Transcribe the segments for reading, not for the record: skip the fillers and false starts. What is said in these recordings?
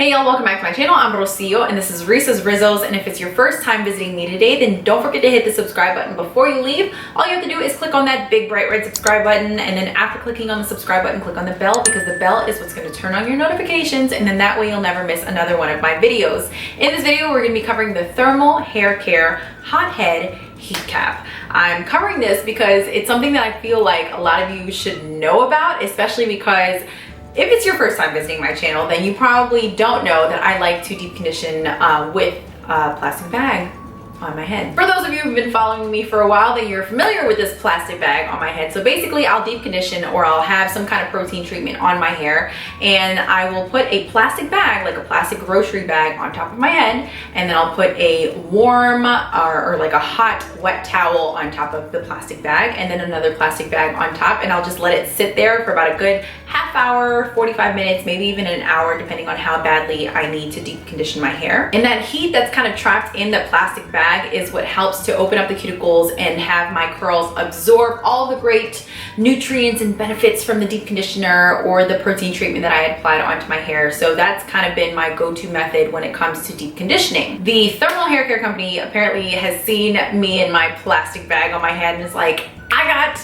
Hey y'all, welcome back to my channel. I'm Rocio and this is Risa's Rizzos, and if it's your first time visiting me today, then don't forget to hit the subscribe button before you leave. All you have to do is click on that big bright red subscribe button, and then after clicking on the subscribe button, click on the bell, because the bell is what's going to turn on your notifications, and then that way you'll never miss another one of my videos. In this video, we're going to be covering the Thermal Hair Care Hot Head Heat Cap. I'm covering this because it's something that I feel like a lot of you should know about, especially because if it's your first time visiting my channel, then you probably don't know that I like to deep condition with a plastic bag on my head. For those of you who've been following me for a while, then you're familiar with this plastic bag on my head. So basically I'll deep condition, or I'll have some kind of protein treatment on my hair, and I will put a plastic bag, like a plastic grocery bag, on top of my head, and then I'll put a warm or like a hot wet towel on top of the plastic bag, and then another plastic bag on top, and I'll just let it sit there for about a good half hour, 45 minutes, maybe even an hour, depending on how badly I need to deep condition my hair. And that heat that's kind of trapped in the plastic bag is what helps to open up the cuticles and have my curls absorb all the great nutrients and benefits from the deep conditioner or the protein treatment that I had applied onto my hair. So that's kind of been my go-to method when it comes to deep conditioning. The Thermal Hair Care Company apparently has seen me in my plastic bag on my head and is like, I got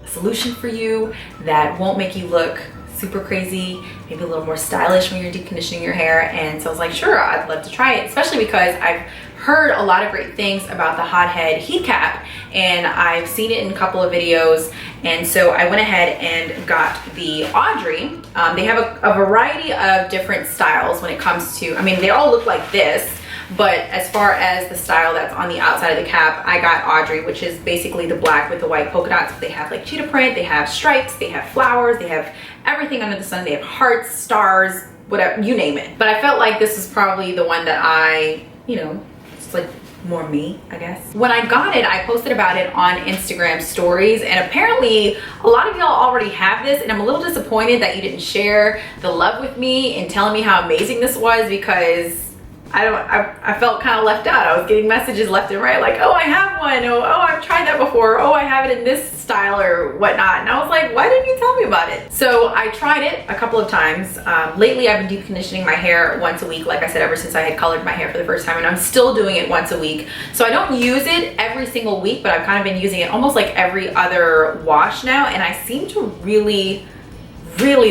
a solution for you that won't make you look super crazy, maybe a little more stylish when you're deep conditioning your hair. And so I was like, sure, I'd love to try it, especially because I've heard a lot of great things about the Hot Head Heat Cap, and I've seen it in a couple of videos. And so I went ahead and got the Audrey. They have a variety of different styles when it comes to, I mean, they all look like this, but as far as the style that's on the outside of the cap, I got Audrey, which is basically the black with the white polka dots. They have like cheetah print, they have stripes, they have flowers, they have everything under the sun. They have hearts, stars, whatever, you name it. But I felt like this is probably the one that I, it's like more me, I guess. When I got it, I posted about it on Instagram stories, and apparently a lot of y'all already have this, and I'm a little disappointed that you didn't share the love with me and telling me how amazing this was, because I felt kind of left out. I was getting messages left and right like, oh, I have one, oh, I've tried that before, oh, I have it in this style or whatnot. And I was like, why didn't you tell me about it? So I tried it a couple of times. Lately I've been deep conditioning my hair once a week, like I said, ever since I had colored my hair for the first time, and I'm still doing it once a week. So I don't use it every single week, but I've kind of been using it almost like every other wash now, and I seem to really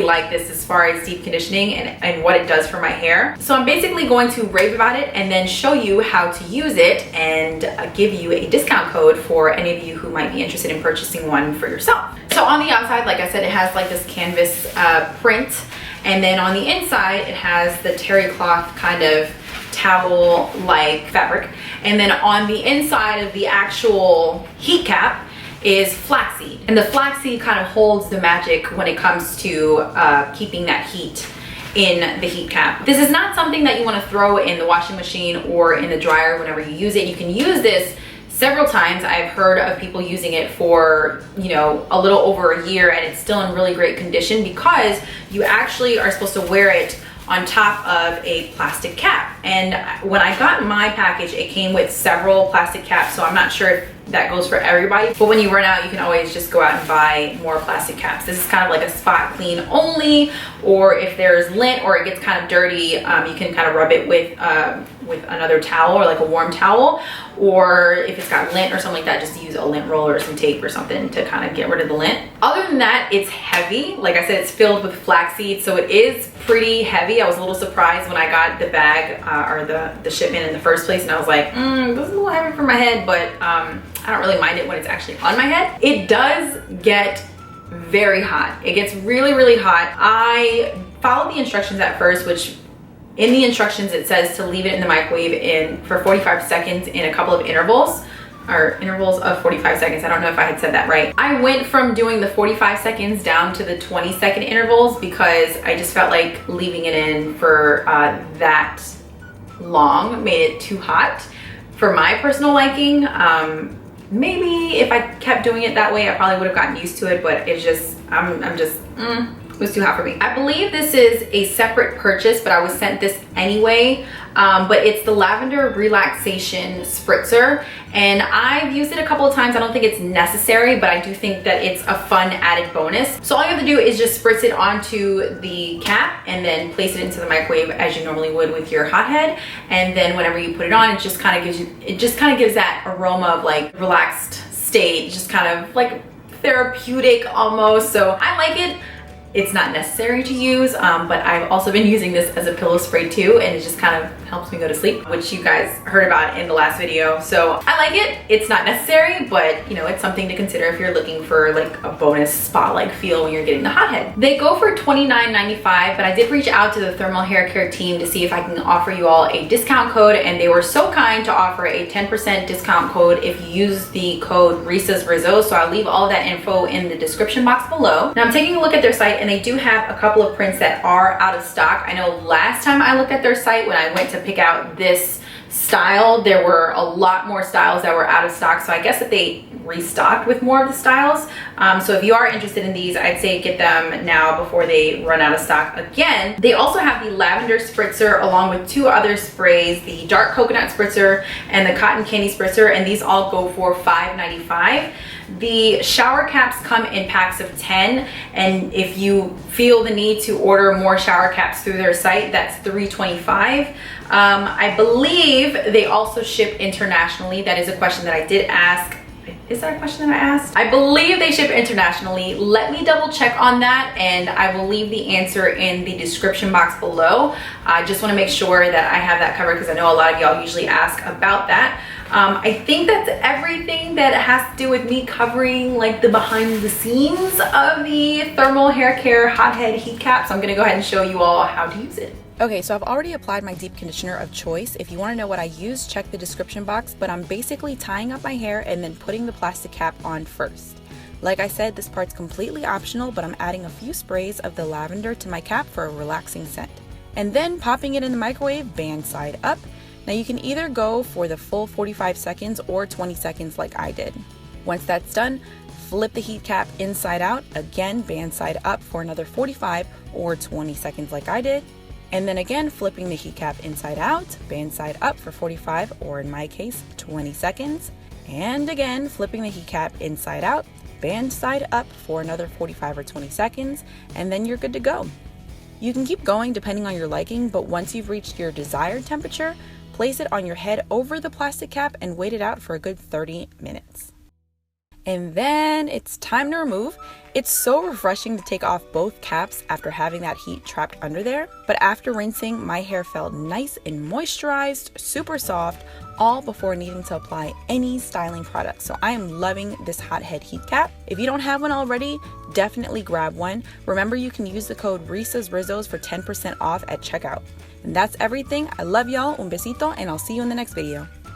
like this as far as deep conditioning and what it does for my hair. So I'm basically going to rave about it and then show you how to use it, and give you a discount code for any of you who might be interested in purchasing one for yourself. So on the outside, like I said, it has like this canvas print, and then on the inside it has the terry cloth kind of towel like fabric, and then on the inside of the actual heat cap is flaxseed, and the flaxseed kind of holds the magic when it comes to keeping that heat in the heat cap. This is not something that you want to throw in the washing machine or in the dryer whenever you use it. You can use this several times. I've heard of people using it for, a little over a year, and it's still in really great condition, because you actually are supposed to wear it on top of a plastic cap. And when I got my package, it came with several plastic caps, so I'm not sure if that goes for everybody, but when you run out, you can always just go out and buy more plastic caps. This is kind of like a spot clean only, or if there's lint or it gets kind of dirty, you can kind of rub it with another towel, or like a warm towel, or if it's got lint or something like that, just use a lint roller or some tape or something to kind of get rid of the lint. Other than that, it's heavy. Like I said, it's filled with flaxseed, so it is pretty heavy. I was a little surprised when I got the bag or the shipment in the first place, and I was like, this is a little heavy for my head, but I don't really mind it when it's actually on my head. It does get very hot. It gets really hot. I followed the instructions at first, which in the instructions it says to leave it in the microwave for 45 seconds in a couple of intervals, or intervals of 45 seconds. I don't know if I had said that right. I went from doing the 45 seconds down to the 20-second intervals because I just felt like leaving it in for that long made it too hot for my personal liking. Maybe if I kept doing it that way, I probably would have gotten used to it, but it's just, I'm just, was too hot for me. I believe this is a separate purchase, but I was sent this anyway. But it's the Lavender Relaxation Spritzer, and I've used it a couple of times. I don't think it's necessary, but I do think that it's a fun added bonus. So all you have to do is just spritz it onto the cap and then place it into the microwave as you normally would with your hothead. And then whenever you put it on, it just kind of gives that aroma of like relaxed state, just kind of like therapeutic almost. So I like it. It's not necessary to use, but I've also been using this as a pillow spray too, and it just kind of helps me go to sleep, which you guys heard about in the last video. So I like it. It's not necessary, but you know, it's something to consider if you're looking for like a bonus spa-like feel when you're getting the hothead. They go for $29.95, but I did reach out to the Thermal Hair Care team to see if I can offer you all a discount code, and they were so kind to offer a 10% discount code if you use the code Risa's Rizzo. So I'll leave all of that info in the description box below. Now I'm taking a look at their site, and they do have a couple of prints that are out of stock. I know last time I looked at their site when I went to pick out this style, there were a lot more styles that were out of stock. So I guess that they restocked with more of the styles. So if you are interested in these, I'd say get them now before they run out of stock again. They also have the Lavender Spritzer along with two other sprays, the Dark Coconut Spritzer and the Cotton Candy Spritzer, and these all go for $5.95. The shower caps come in packs of 10, and if you feel the need to order more shower caps through their site, that's $3.25. I believe they also ship internationally. That is a question that I did ask. Is that a question that I asked? I believe they ship internationally. Let me double check on that, and I will leave the answer in the description box below. I just want to make sure that I have that covered because I know a lot of y'all usually ask about that. I think that's everything that has to do with me covering like the behind the scenes of the Thermal Hair Care Hothead Heat Cap. So I'm gonna go ahead and show you all how to use it. Okay, so I've already applied my deep conditioner of choice. If you want to know what I use, check the description box, but I'm basically tying up my hair and then putting the plastic cap on first. Like I said, this part's completely optional, but I'm adding a few sprays of the lavender to my cap for a relaxing scent. And then popping it in the microwave, band side up. Now you can either go for the full 45 seconds or 20 seconds like I did. Once that's done, flip the heat cap inside out, again band side up for another 45 or 20 seconds like I did. And then again, flipping the heat cap inside out, band side up for 45, or in my case, 20 seconds. And again, flipping the heat cap inside out, band side up for another 45 or 20 seconds, and then you're good to go. You can keep going depending on your liking, but once you've reached your desired temperature, place it on your head over the plastic cap and wait it out for a good 30 minutes. And then it's time to remove. It's so refreshing to take off both caps after having that heat trapped under there. But after rinsing, my hair felt nice and moisturized, super soft, all before needing to apply any styling products. So I am loving this hothead heat cap. If you don't have one already, definitely grab one. Remember, you can use the code Risa's Rizzos for 10% off at checkout. And that's everything. I love y'all. Un besito, and I'll see you in the next video.